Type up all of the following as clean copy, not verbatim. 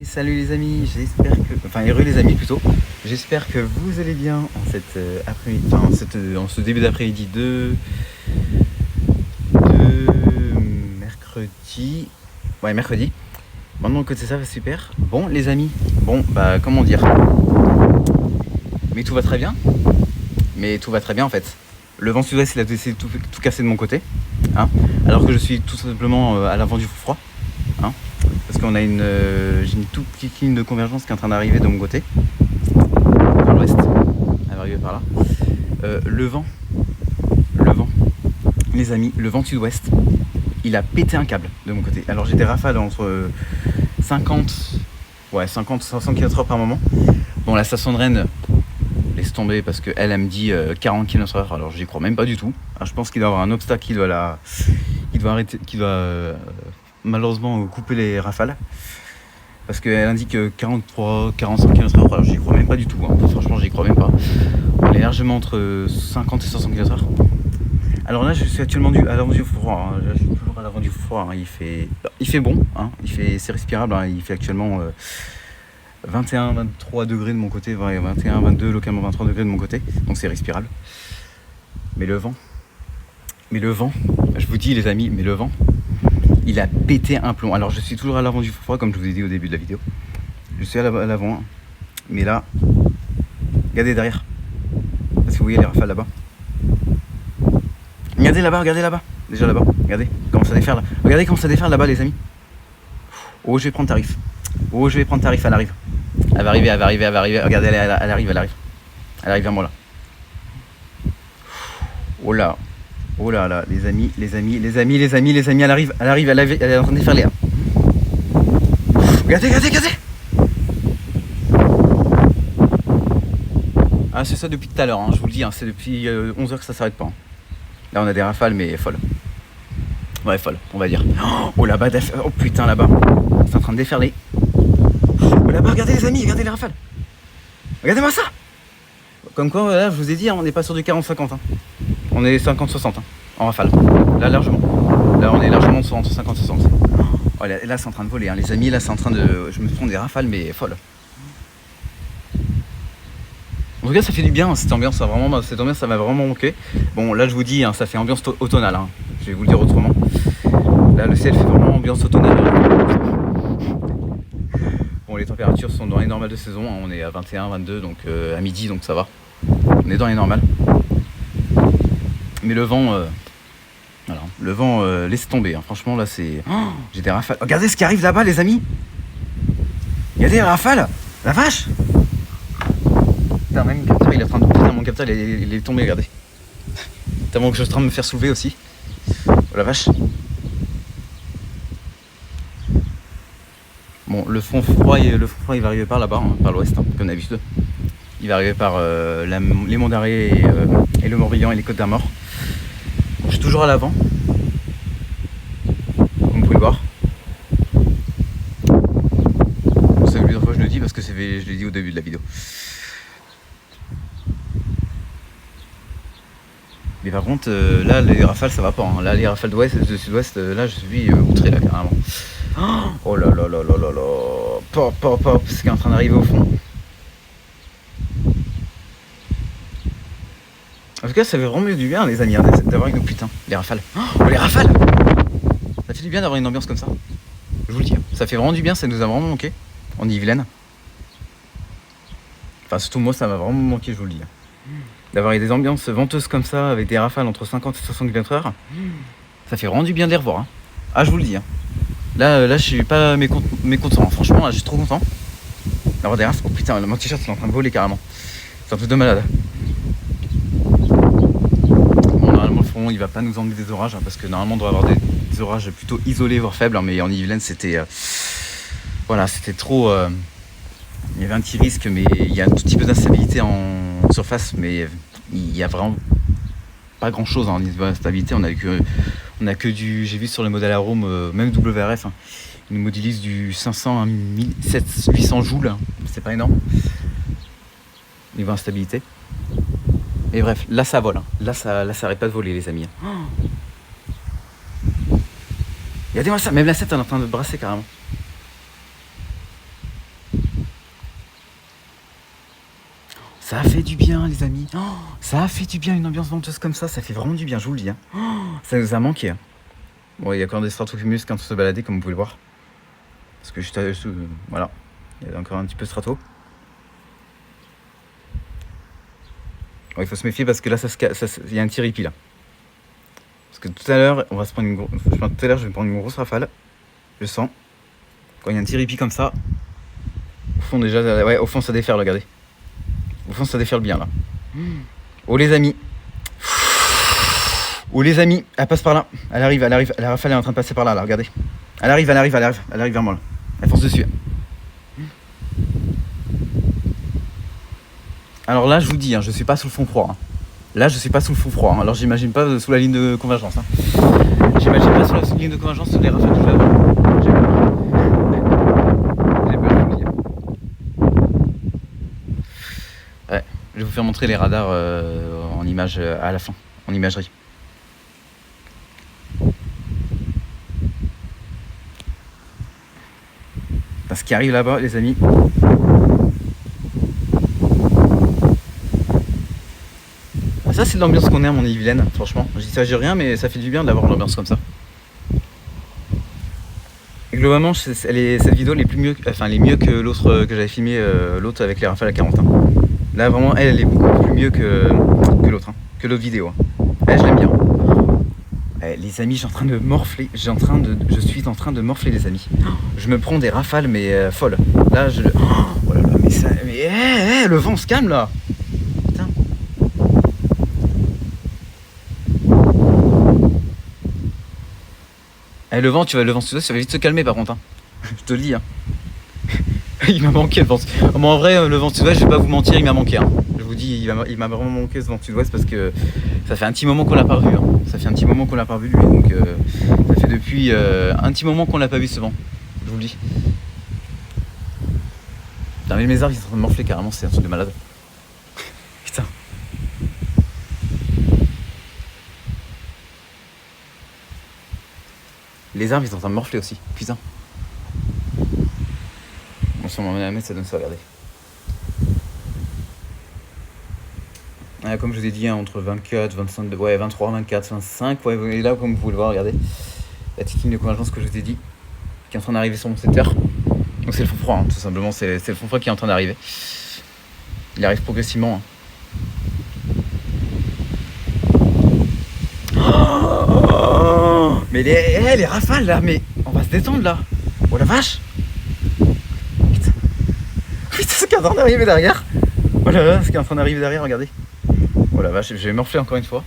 Salut les amis, j'espère que... Enfin, heureux les amis plutôt. J'espère que vous allez bien en cette après-midi... Enfin, en ce début d'après-midi de mercredi... Ouais, mercredi. Bon, de mon côté, ça va super. Bon, les amis, bon, bah, comment dire... Mais tout va très bien. Mais tout va très bien, en fait. Le vent sud-ouest, il a décidé de tout casser de mon côté. Hein, alors que je suis tout simplement à l'avant du froid. Hein, parce qu'on a j'ai une toute petite ligne de convergence qui est en train d'arriver de mon côté, par l'ouest, elle va arriver par là. Le vent, les amis, le vent sud-ouest, il a pété un câble de mon côté. Alors j'ai des rafales entre 50 et 500 km/h par moment. Bon, la station de Rennes, laisse tomber parce qu'elle me dit 40 km/h, alors j'y crois même pas du tout. Alors, je pense qu'il doit y avoir un obstacle qui doit malheureusement couper les rafales parce qu'elle indique 43-45 km/h, alors j'y crois même pas du tout, hein. Franchement j'y crois même pas. On est largement entre 50 et 500 km/h. Alors là je suis actuellement à l'avant du froid, hein. Je suis toujours à l'avant du froid, hein. Il fait bon, hein. C'est respirable, hein. Il fait actuellement 21-23 degrés de mon côté, 21-22, localement 23 degrés de mon côté, donc c'est respirable. Mais le vent, je vous dis les amis, mais le vent, il a pété un plomb. Alors je suis toujours à l'avant du froid comme je vous ai dit au début de la vidéo. Je suis à l'avant, mais là, regardez derrière. Est-ce que vous voyez les rafales là-bas? Regardez là-bas. Déjà là-bas, regardez comment ça déferle. Regardez comment ça déferle là-bas les amis. Oh, je vais prendre tarif, elle arrive. Elle va arriver. Regardez, elle arrive. Elle arrive vers moi là. Oh là là, les amis, elle arrive, elle est en train de déferler. Regardez. Ah, c'est ça depuis tout à l'heure, hein, je vous le dis, hein, c'est depuis 11h que ça s'arrête pas. Hein. Là on a des rafales mais folles. Ouais, folles, on va dire. Oh là-bas, oh putain là-bas, c'est en train de déferler. Oh là-bas, regardez les amis, regardez les rafales. Regardez-moi ça. Comme quoi, là je vous ai dit, hein, on n'est pas sur du 40-50. Hein. On est 50-60 hein, en rafale. Là largement. Là on est largement entre 50 et 60. Oh, là c'est en train de voler, hein, les amis, là c'est en train de... Je me prends des rafales mais folles. En tout cas ça fait du bien, hein, cette ambiance ça m'a vraiment manqué. Bon là je vous dis, hein, ça fait ambiance automnale, hein. Je vais vous le dire autrement. Là le ciel fait vraiment ambiance automnale. Bon, les températures sont dans les normales de saison, hein. On est à 21-22 donc à midi, donc ça va. On est dans les normales. Mais le vent, voilà, le vent laisse tomber, hein. Franchement là c'est... Oh, j'ai des rafales. Regardez ce qui arrive là-bas les amis. Regardez les rafales. La vache. Putain, même mon capteur il est en train de... Putain, mon capteur il est tombé, regardez. Tellement que je suis en train de me faire soulever aussi. Oh la vache. Bon, le front froid il va arriver par là-bas, hein, par l'ouest, hein, comme d'habitude. Il va arriver par les monts d'Arrée et le Morbihan et les Côtes d'Armor. Je suis toujours à l'avant, comme vous pouvez le voir. C'est plusieurs fois que je le dis parce que je l'ai dit au début de la vidéo. Mais par contre, là les rafales ça va pas. Hein. Là les rafales de sud-ouest, là je suis outré là carrément. Oh là là. Pop, ce qui est en train d'arriver au fond. En tout cas, ça fait vraiment du bien, les amis, hein, d'avoir une... Putain, les rafales. Oh, les rafales. Ça fait du bien d'avoir une ambiance comme ça. Je vous le dis. Ça fait vraiment du bien, ça nous a vraiment manqué. En Yvelines. Enfin, surtout moi, ça m'a vraiment manqué, je vous le dis. D'avoir des ambiances venteuses comme ça, avec des rafales entre 50 et 60 km/h. Ça fait vraiment du bien de les revoir. Hein. Ah, je vous le dis. Hein. Là, je suis pas mécontent. Franchement, là, je suis trop content d'avoir des rafales. Oh putain, mon t-shirt, il est en train de voler carrément. C'est un truc de malade. Il va pas nous emmener des orages, hein, parce que normalement on doit avoir des orages plutôt isolés voire faibles, hein, mais en Yvelines c'était voilà, c'était trop il y avait un petit risque, mais il y a un tout petit peu d'instabilité en surface, mais il y a vraiment pas grand chose, hein, en niveau d'instabilité. On a que du, j'ai vu sur le modèle Arome, même WRF, hein, il nous modélise du 500 à 800 joules, hein, c'est pas énorme niveau instabilité. Et bref, là ça vole, hein. Là ça arrête pas de voler les amis. Oh, regardez-moi ça, même la 7 elle est en train de brasser carrément. Ça a fait du bien, les amis. Oh, ça a fait du bien, une ambiance venteuse comme ça fait vraiment du bien, je vous le dis. Hein. Oh, ça nous a manqué. Hein. Bon, il y a quand même des stratocumulus quand on se baladait, comme vous pouvez le voir. Parce que juste, voilà, il y a encore un petit peu de strato. Bon, il faut se méfier parce que là, il y a un petit ripi là. Parce que tout à l'heure, on va se prendre une tout à l'heure, je vais me prendre une grosse rafale. Je sens. Quand il y a un petit ripi comme ça, au fond déjà, ouais, au fond ça déferle, regardez. Au fond ça déferle bien là. Oh les amis. Oh les amis, elle passe par là. Elle arrive, la rafale est en train de passer par là, regardez. Elle arrive vers moi là. Elle fonce dessus. Alors là, je vous dis, hein, je suis pas sous le fond froid. Hein. Là, je suis pas sous le fond froid. Hein. Alors j'imagine pas sous la ligne de convergence. Hein. J'imagine pas sous la ligne de convergence sur les rafales que je vais avoir. J'ai peur. J'ai peur, je vous le dis. Ouais, je vais vous faire montrer les radars en image à la fin, en imagerie. Ce qui arrive là-bas, les amis. Ça, c'est l'ambiance qu'on aime en Ille-et-Vilaine, franchement. Je dis ça, j'ai rien, mais ça fait du bien d'avoir une ambiance comme ça. Et globalement, cette vidéo, elle est mieux que l'autre que j'avais filmé, l'autre avec les rafales à 40. Hein. Là, vraiment, elle est beaucoup plus mieux que l'autre, hein, que l'autre vidéo. Hein. Elle, je l'aime bien. Les amis, je suis en train de morfler, les amis. Je me prends des rafales, mais folles. Là, oh là là, mais le vent se calme là. Putain. Le vent, ça va vite se calmer par contre. Hein. Je te le dis. Hein. Il m'a manqué le vent. Bon, en vrai, le vent sud-ouest, je vais pas vous mentir, il m'a manqué. Hein. Je vous dis, il m'a vraiment manqué ce vent sud-ouest parce que ça fait un petit moment qu'on l'a pas revu. Hein. Ça fait un petit moment qu'on l'a pas vu lui. Donc ça fait depuis un petit moment qu'on l'a pas vu ce vent. Je vous le dis. Putain, mais mes arbres ils sont en train de morfler carrément, c'est un truc de malade. Putain. Les arbres ils sont en train de morfler aussi. Putain. Bon, si on m'en met à mettre, ça donne ça, regardez. Comme je vous ai dit, hein, entre 24, 25, ouais, 23, 24, 25, ouais, et là, comme vous pouvez le voir, regardez, la petite ligne de convergence que je vous ai dit, qui est en train d'arriver sur mon secteur. Donc c'est le fond froid, hein, tout simplement, c'est le fond froid qui est en train d'arriver. Il arrive progressivement. Hein. Oh, mais les rafales là, mais on va se détendre là. Oh la vache. Putain, ce qui est en train d'arriver derrière. Oh là là, ce qui est en train d'arriver derrière, regardez. Oh la vache, je vais morfler encore une fois.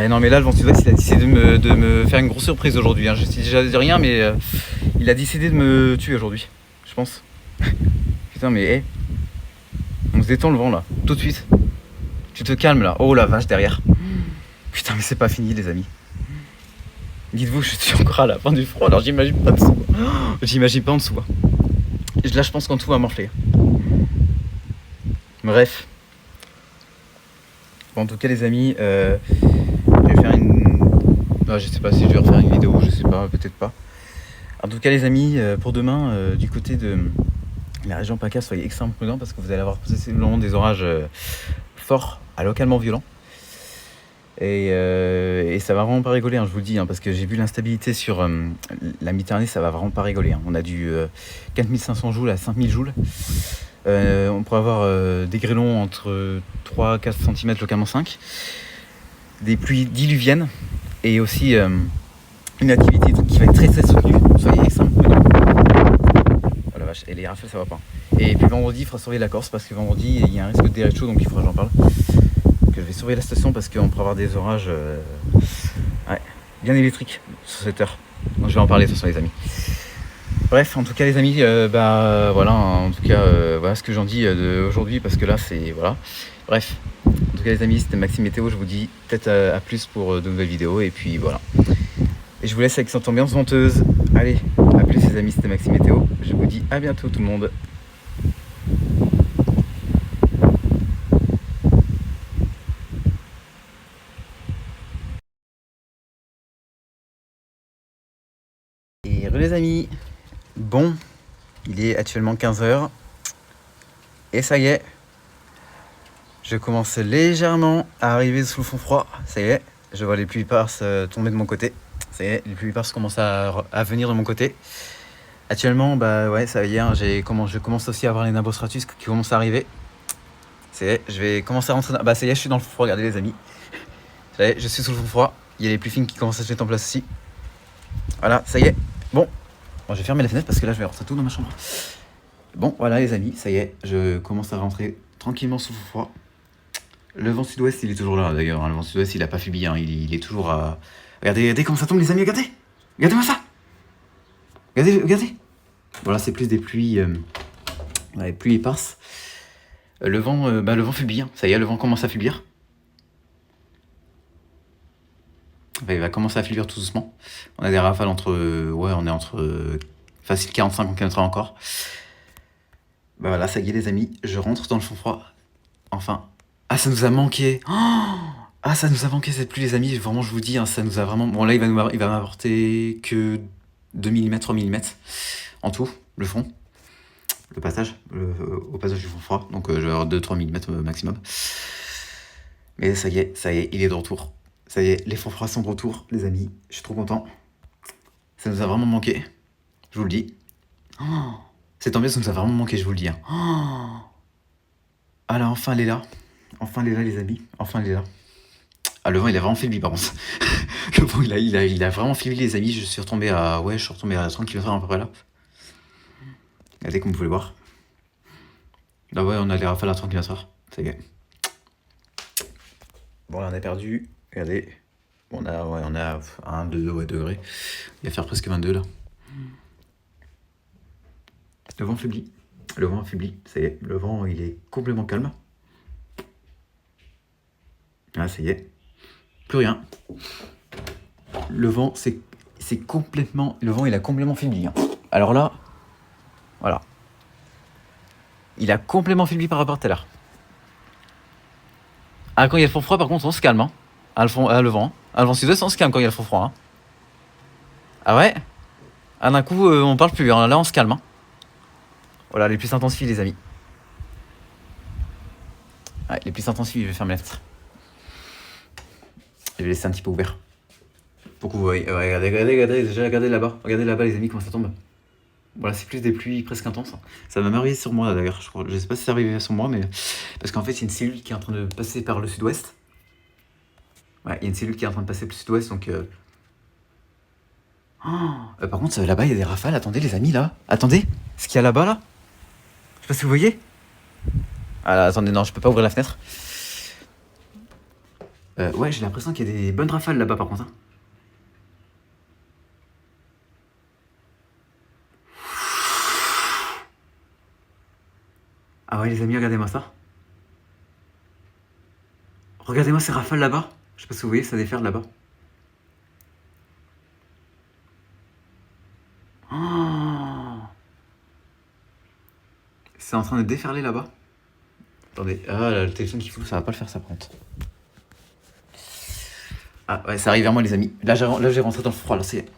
Non mais là le vent sud-ouest il a décidé de me faire une grosse surprise aujourd'hui. Hein. Je sais déjà de rien mais il a décidé de me tuer aujourd'hui, je pense. Putain mais on se détend le vent là, tout de suite. Tu te calmes là. Oh la vache derrière. Putain mais c'est pas fini les amis. Dites-vous je suis encore à la fin du froid alors j'imagine pas en dessous. J'imagine pas en dessous. Là je pense qu'en dessous va morfler. Bref. Bon, en tout cas les amis, je vais faire je sais pas si je vais refaire une vidéo, je sais pas, peut-être pas. En tout cas les amis, pour demain, du côté de la région PACA, soyez extrêmement prudents parce que vous allez avoir possiblement des orages forts à localement violents. Et ça va vraiment pas rigoler, hein, je vous le dis, hein, parce que j'ai vu l'instabilité sur la Méditerranée, ça va vraiment pas rigoler. Hein. On a du 4500 joules à 5000 joules. On pourrait avoir des grêlons entre 3-4 cm, localement 5. Des pluies diluviennes et aussi une activité qui va être très très soutenue. Soyez extrêmement prudents. Oh la vache, et les rafales ça va pas. Et puis vendredi, il faudra surveiller la Corse parce que vendredi il y a un risque de dérègle chaud donc il faudra que j'en parle. Donc, je vais surveiller la station parce qu'on pourra avoir des orages bien électriques sur cette heure. Donc je vais en parler de toute façon les amis. Bref, en tout cas les amis, voilà, en tout cas voilà ce que j'en dis aujourd'hui parce que là c'est voilà. Bref, en tout cas les amis, c'était Maxime Météo, je vous dis peut-être à plus pour de nouvelles vidéos et puis voilà. Et je vous laisse avec cette ambiance venteuse. Allez, à plus les amis, c'était Maxime Météo. Je vous dis à bientôt tout le monde. Et les amis, bon, il est actuellement 15 h. Et ça y est, je commence légèrement à arriver sous le fond froid. Ça y est, je vois les pluies éparses tomber de mon côté. Ça y est, les pluies éparses commencent à venir de mon côté. Actuellement, bah ouais, ça y est, je commence aussi à avoir les nimbostratus qui commencent à arriver. Ça y est, je vais commencer à rentrer dans... Bah ça y est, je suis dans le fond froid, regardez les amis. Ça y est, je suis sous le fond froid. Il y a les pluies fines qui commencent à se mettre en place aussi. Voilà, ça y est. Bon, je vais fermer la fenêtre parce que là, je vais rentrer tout dans ma chambre. Bon, voilà les amis, ça y est, je commence à rentrer tranquillement sous le fond froid. Le vent sud-ouest, il est toujours là d'ailleurs. Le vent sud-ouest, il a pas faibli. Il est toujours à... Regardez comment ça tombe, les amis, regardez. Regardez-moi ça. Regardez. Voilà, c'est plus des pluies, pluies éparses. Le vent faiblit. Ça y est, le vent commence à faiblir. Enfin, il va commencer à faiblir tout doucement. On a des rafales entre facile 45 km/h encore. Bah voilà, ça y est les amis, je rentre dans le fond froid. Enfin. Ah, ça nous a manqué. Ah, ça nous a manqué cette pluie les amis. Vraiment, je vous dis, ça nous a vraiment... Bon là, il va m'apporter que 2 mm, 3 mm en tout, le fond. Le passage, au passage du fond froid. Donc je vais avoir 2-3 mm maximum. Mais ça y est, il est de retour. Ça y est, les fonds froids sont de retour, les amis. Je suis trop content. Ça nous a vraiment manqué. Je vous le dis. Cette ambiance nous a vraiment manqué, je vous le dis. Ah là, enfin, elle est là. Enfin, elle est là, les amis. Enfin, elle est là. Ah, le vent, il a vraiment faibli, par contre. Le vent, il a vraiment faibli, les amis. Je suis retombé à 30 km/h à peu près là. Regardez comme vous pouvez le voir. Là, ouais, on a les rafales à 30 km/h. Ça y est. Bon, là, on a perdu. Regardez. On a 1, 2 degrés. Il va faire presque 22 là. Le vent faiblit. Ça y est. Le vent, il est complètement calme. Ah, ça y est. Plus rien. Le vent, c'est complètement... Le vent, il a complètement faibli. Alors là, voilà. Il a complètement faibli par rapport à tout à l'heure. Ah, quand il y a le fond froid, par contre, on se calme. Le vent. Le vent sud-ouest, on se calme quand il y a le fond froid. Ah ouais. Ah, d'un coup, on parle plus. Là, on se calme. Voilà, les pluies intensives, les amis. Ouais, les pluies intensives, je vais fermer la fenêtre. Je vais laisser un petit peu ouvert. Pour que vous voyez. Ouais, regardez là-bas. Regardez là-bas, les amis, comment ça tombe. Voilà, c'est plus des pluies presque intenses. Ça va m'arriver sur moi d'ailleurs. Je sais pas si c'est arrivé sur moi, mais parce qu'en fait, il y a une cellule qui est en train de passer par le sud-ouest. Ouais, il y a une cellule qui est en train de passer par le sud-ouest, donc. Par contre, là-bas, il y a des rafales. Attendez, les amis, là. Attendez, ce qu'il y a là-bas, là. Je sais pas si vous voyez. Ah là, attendez, non, je peux pas ouvrir la fenêtre. Ouais, j'ai l'impression qu'il y a des bonnes rafales là-bas, par contre. Ah ouais, les amis, regardez-moi ça. Regardez-moi ces rafales là-bas. Je sais pas si vous voyez, ça déferle là-bas. C'est en train de déferler là-bas. Attendez, là, le téléphone qui fout, ça va pas le faire ça, par contre. Ah ouais, ça arrive vers moi, les amis. Là, j'ai rentré dans le froid, là, ça y est.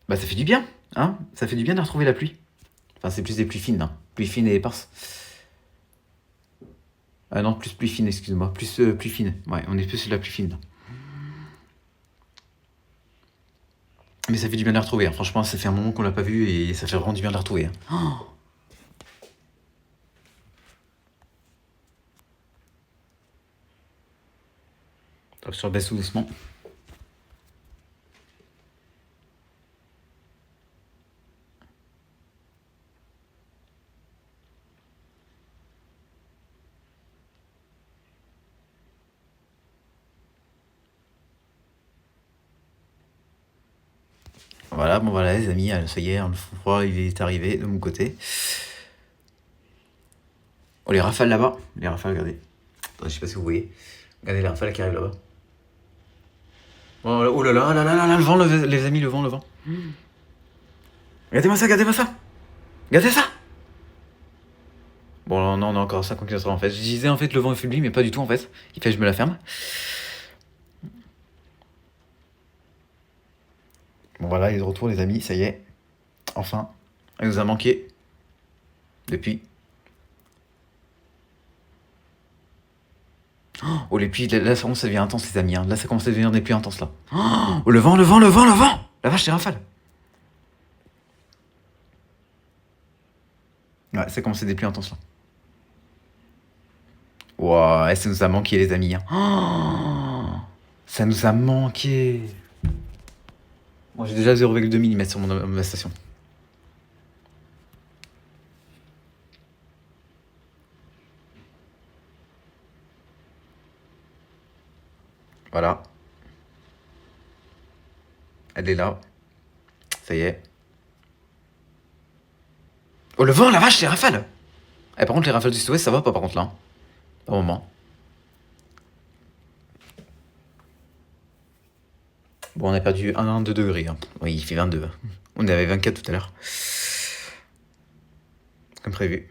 Bah, ça fait du bien, ça fait du bien de retrouver la pluie. Enfin, c'est plus des pluies fines, Pluie fine et éparses. Ah non, plus pluie fine, excusez-moi. Plus pluie fine. Ouais, on est plus sur la pluie fine, Mais ça fait du bien de la retrouver. Franchement, ça fait un moment qu'on l'a pas vue et ça fait vraiment du bien de la retrouver. Hop, sur le baisse tout doucement. Voilà les amis, ça y est, le froid il est arrivé de mon côté. Oh, les rafales là-bas, regardez. Attendez, je sais pas si vous voyez. Regardez les rafales qui arrivent là-bas. Oh là là, le vent, les amis, le vent. Regardez-moi ça. Regardez ça. Bon, non, on a encore 50 km/h en fait. Je disais en fait le vent est faibli, mais pas du tout en fait. Il fait que je me la ferme. Bon voilà, il est de retour les amis, ça y est. Enfin, il nous a manqué. Depuis. Oh les pluies, là ça commence à devenir intense les amis. Hein. Là ça commence à devenir des pluies intenses là. Oh le vent, le vent, le vent, le vent. La vache, les rafales. Ouais, ça commence à des pluies intenses là. Ouah, ça nous a manqué les amis. Hein. Oh, ça nous a manqué. Bon, j'ai déjà 0,2 mm sur ma station. Voilà. Elle est là. Ça y est. Oh le vent, la vache, les rafales. Eh, par contre, les rafales du sud-ouest, ça va pas par contre là. Hein. Pas au moment. Bon, on a perdu 1-2 degrés. Hein. Oui, il fait 22. On avait 24 tout à l'heure. Comme prévu.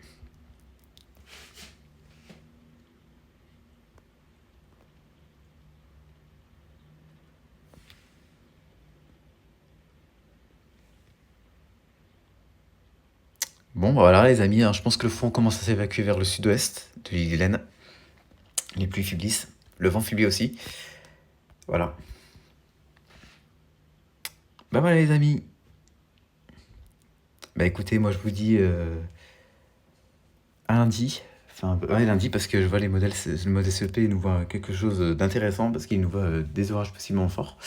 Bon, bah voilà les amis, hein, je pense que le front commence à s'évacuer vers le sud-ouest de l'île d'Hélène. Les pluies faiblissent. Le vent faiblit aussi. Voilà. Bah voilà les amis. Bah écoutez, moi je vous dis à lundi. Enfin, ouais, lundi parce que je vois les modèles, le modèle CEP nous voit quelque chose d'intéressant parce qu'il nous voit des orages possiblement forts.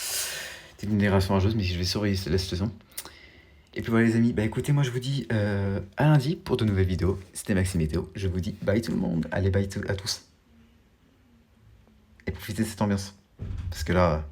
Des générations orageuses, mais je vais surveiller la situation. Et puis voilà les amis, bah écoutez, moi je vous dis à lundi pour de nouvelles vidéos. C'était Maxime Météo, je vous dis bye tout le monde. Allez, bye à tous. Et profitez de cette ambiance. Parce que là...